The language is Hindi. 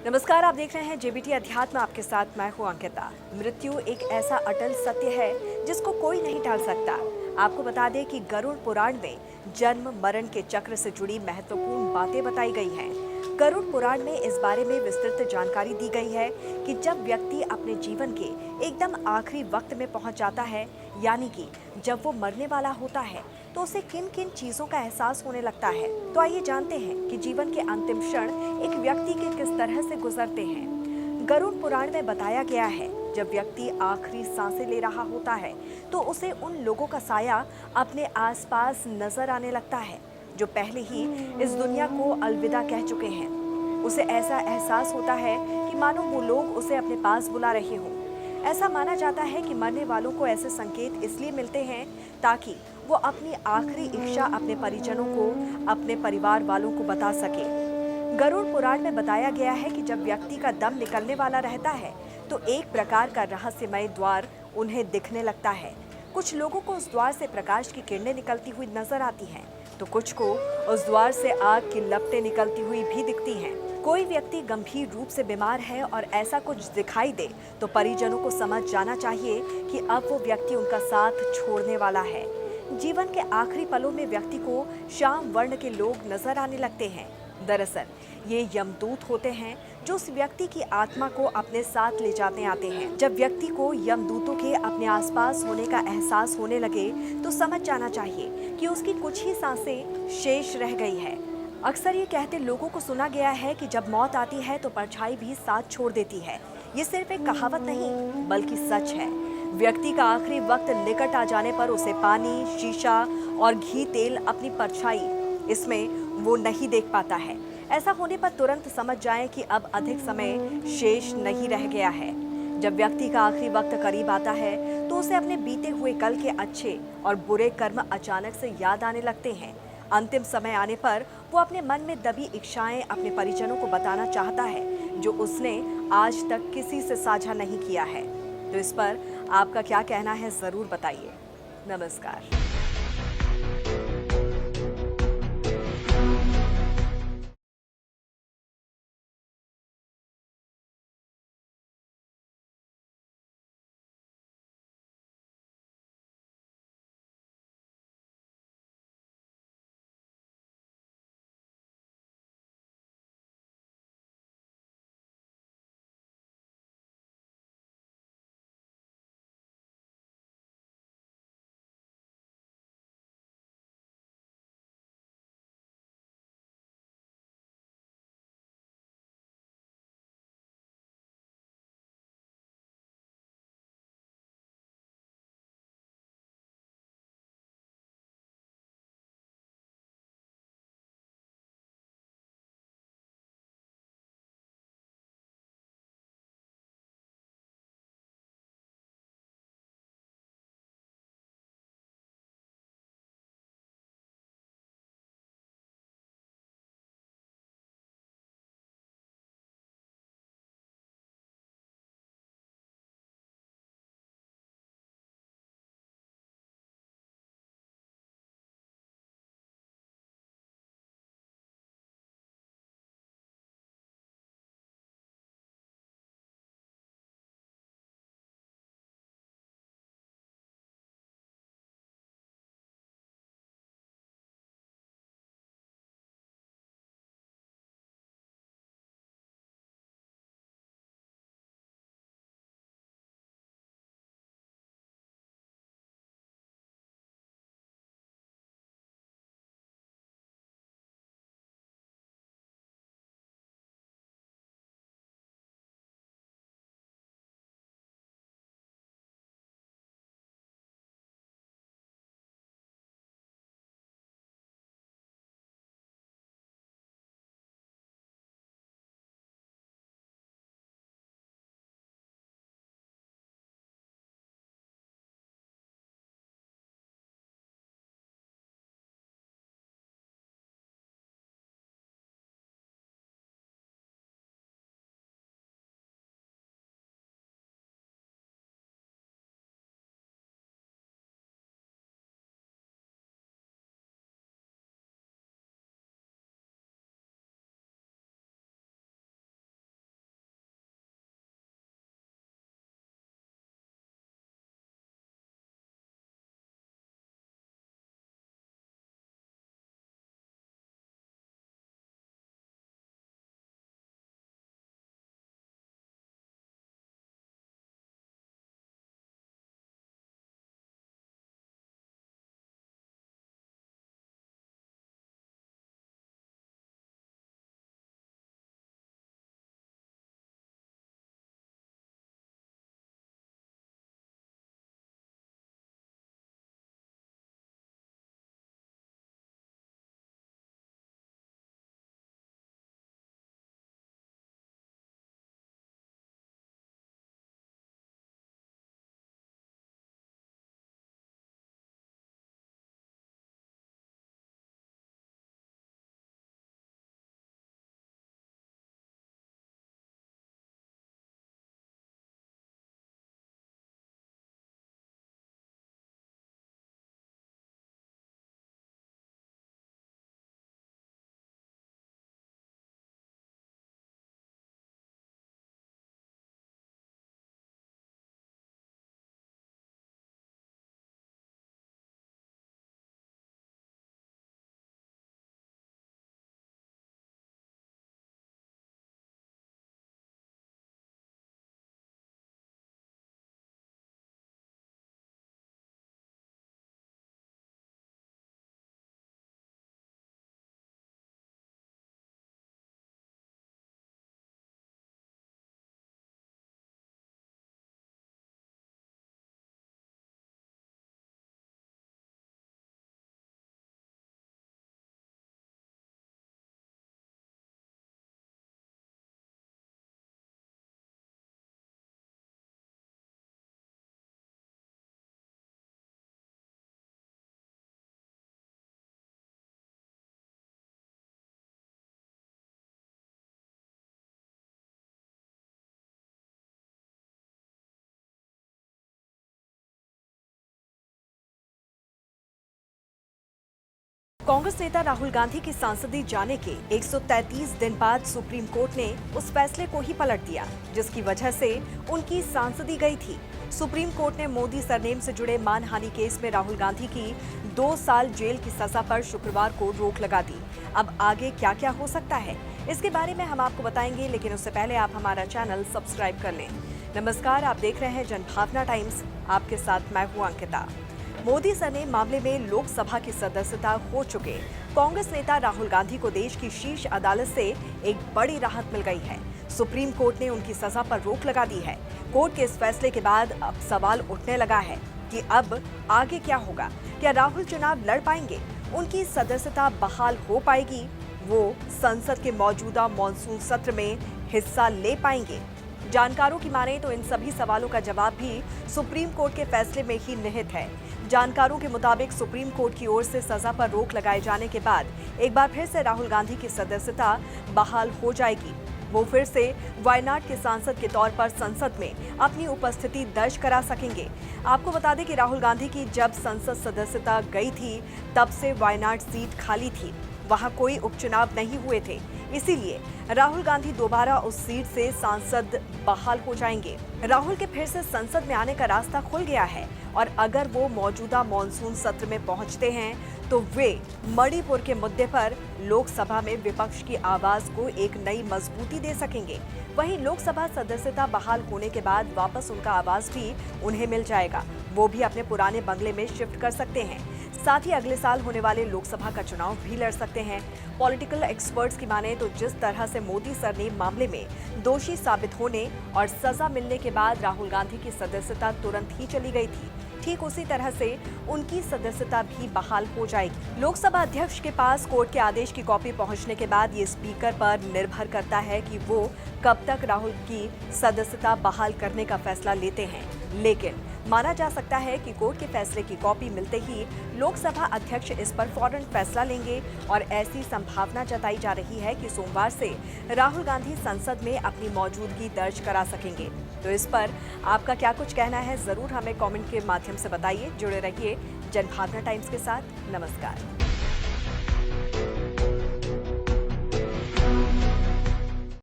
नमस्कार, आप देख रहे हैं जेबीटी अध्यात्म। आपके साथ मैं हूं अंकिता। मृत्यु एक ऐसा अटल सत्य है जिसको कोई नहीं टाल सकता। आपको बता दें कि गरुड़ पुराण में जन्म मरण के चक्र से जुड़ी महत्वपूर्ण बातें बताई गई हैं। गरुड़ पुराण में इस बारे में विस्तृत जानकारी दी गई है कि जब व्यक्ति अपने जीवन के एकदम आखिरी वक्त में पहुंच जाता है, यानी कि जब वो मरने वाला होता है, तो उसे किन किन चीजों का एहसास होने लगता है। तो आइए जानते हैं कि जीवन के अंतिम क्षण एक व्यक्ति के किस तरह से गुजरते हैं। गरुड़ पुराण में बताया गया है, जब व्यक्ति आखिरी सांसें ले रहा होता है तो उसे उन लोगों का साया अपने आसपास नजर आने लगता है जो पहले ही इस दुनिया को अलविदा कह चुके हैं। उसे ऐसा एहसास होता है कि मानो वो लोग उसे अपने पास बुला रहे हों। ऐसा माना जाता है कि मरने वालों को ऐसे संकेत इसलिए मिलते हैं ताकि वो अपनी आखिरी इच्छा अपने परिजनों को, अपने परिवार वालों को बता सके। गरुड़ पुराण में बताया गया है कि जब व्यक्ति का दम निकलने वाला रहता है तो एक प्रकार का रहस्यमय द्वार उन्हें दिखने लगता है। कुछ लोगों को उस द्वार से प्रकाश की किरणें निकलती हुई नजर आती हैं, तो कुछ को उस द्वार से आग की लपटें निकलती हुई भी दिखती हैं। कोई व्यक्ति गंभीर रूप से बीमार है और ऐसा कुछ दिखाई दे तो परिजनों को समझ जाना चाहिए कि अब वो व्यक्ति उनका साथ छोड़ने वाला है। जीवन के आखिरी पलों में व्यक्ति को श्याम वर्ण के लोग नजर आने लगते हैं। दरअसल ये यमदूत होते हैं जो उस व्यक्ति की आत्मा को अपने साथ ले जाते आते हैं। जब व्यक्ति को यमदूतों के अपने आसपास होने का एहसास होने लगे तो समझ जाना चाहिए कि उसकी कुछ ही सांसें शेष रह गई है। अक्सर ये कहते लोगों को सुना गया है कि जब मौत आती है तो परछाई भी साथ छोड़ देती है। ये सिर्फ एक कहावत नहीं बल्कि सच है। व्यक्ति का आखिरी वक्त निकट आ जाने पर उसे पानी, शीशा और घी तेल अपनी परछाई इसमें वो नहीं देख पाता है। ऐसा होने पर तुरंत समझ जाएं कि अब अधिक समय शेष नहीं रह गया है। जब व्यक्ति का आखिरी वक्त करीब आता है तो उसे अपने बीते हुए कल के अच्छे और बुरे कर्म अचानक से याद आने लगते हैं। अंतिम समय आने पर वो अपने मन में दबी इच्छाएं अपने परिजनों को बताना चाहता है जो उसने आज तक किसी से साझा नहीं किया है। तो इस पर आपका क्या कहना है, जरूर बताइए। नमस्कार। कांग्रेस नेता राहुल गांधी की सांसदी जाने के 133 दिन बाद सुप्रीम कोर्ट ने उस फैसले को ही पलट दिया, जिसकी वजह से उनकी सांसदी गई थी। सुप्रीम कोर्ट ने मोदी सरनेम से जुड़े मानहानि केस में राहुल गांधी की 2 साल जेल की सजा पर शुक्रवार को रोक लगा दी। अब आगे क्या क्या हो सकता है, इसके बारे में हम आपको बताएंगे, लेकिन उससे पहले आप हमारा चैनल सब्सक्राइब कर लें। नमस्कार, आप देख रहे हैं जनभावना टाइम्स। आपके साथ मैं हूं अंकिता। मोदी सरनेम मामले में लोकसभा की सदस्यता खो चुके कांग्रेस नेता राहुल गांधी को देश की शीर्ष अदालत से एक बड़ी राहत मिल गई है। सुप्रीम कोर्ट ने उनकी सजा पर रोक लगा दी है। कोर्ट के इस फैसले के बाद अब सवाल उठने लगा है कि अब आगे क्या होगा। क्या राहुल चुनाव लड़ पाएंगे? उनकी सदस्यता बहाल हो पाएगी? वो संसद के मौजूदा मॉनसून सत्र में हिस्सा ले पाएंगे? जानकारों की माने तो इन सभी सवालों का जवाब भी सुप्रीम कोर्ट के फैसले में ही निहित है। जानकारों के मुताबिक सुप्रीम कोर्ट की ओर से सजा पर रोक लगाए जाने के बाद एक बार फिर से राहुल गांधी की सदस्यता बहाल हो जाएगी। वो फिर से वायनाड के सांसद के तौर पर संसद में अपनी उपस्थिति दर्ज करा सकेंगे। आपको बता दें कि राहुल गांधी की जब संसद सदस्यता गई थी, तब से वायनाड सीट खाली थी। वहां कोई उपचुनाव नहीं हुए थे, इसीलिए राहुल गांधी दोबारा उस सीट से सांसद बहाल हो जाएंगे। राहुल के फिर से संसद में आने का रास्ता खुल गया है और अगर वो मौजूदा मॉनसून सत्र में पहुंचते हैं तो वे मणिपुर के मुद्दे पर लोकसभा में विपक्ष की आवाज को एक नई मजबूती दे सकेंगे। वहीं लोकसभा सदस्यता बहाल होने के बाद वापस उनका आवाज भी उन्हें मिल जाएगा। वो भी अपने पुराने बंगले में शिफ्ट कर सकते हैं। साथ ही अगले साल होने वाले लोकसभा का चुनाव भी लड़ सकते हैं। पॉलिटिकल एक्सपर्ट्स की माने तो जिस तरह से मोदी सरनेम मामले में दोषी साबित होने और सजा मिलने के बाद राहुल गांधी की सदस्यता तुरंत ही चली गई थी, ठीक उसी तरह से उनकी सदस्यता भी बहाल हो जाएगी। लोकसभा अध्यक्ष के पास कोर्ट के आदेश की कॉपी पहुंचने के बाद ये स्पीकर पर निर्भर करता है कि वो कब तक राहुल की सदस्यता बहाल करने का फैसला लेते हैं। लेकिन माना जा सकता है कि कोर्ट के फैसले की कॉपी मिलते ही लोकसभा अध्यक्ष इस पर फौरन फैसला लेंगे और ऐसी संभावना जताई जा रही है कि सोमवार से राहुल गांधी संसद में अपनी मौजूदगी दर्ज करा सकेंगे। तो इस पर आपका क्या कुछ कहना है, जरूर हमें कमेंट के माध्यम से बताइए। जुड़े रहिए जनभावना टाइम्स के साथ। नमस्कार।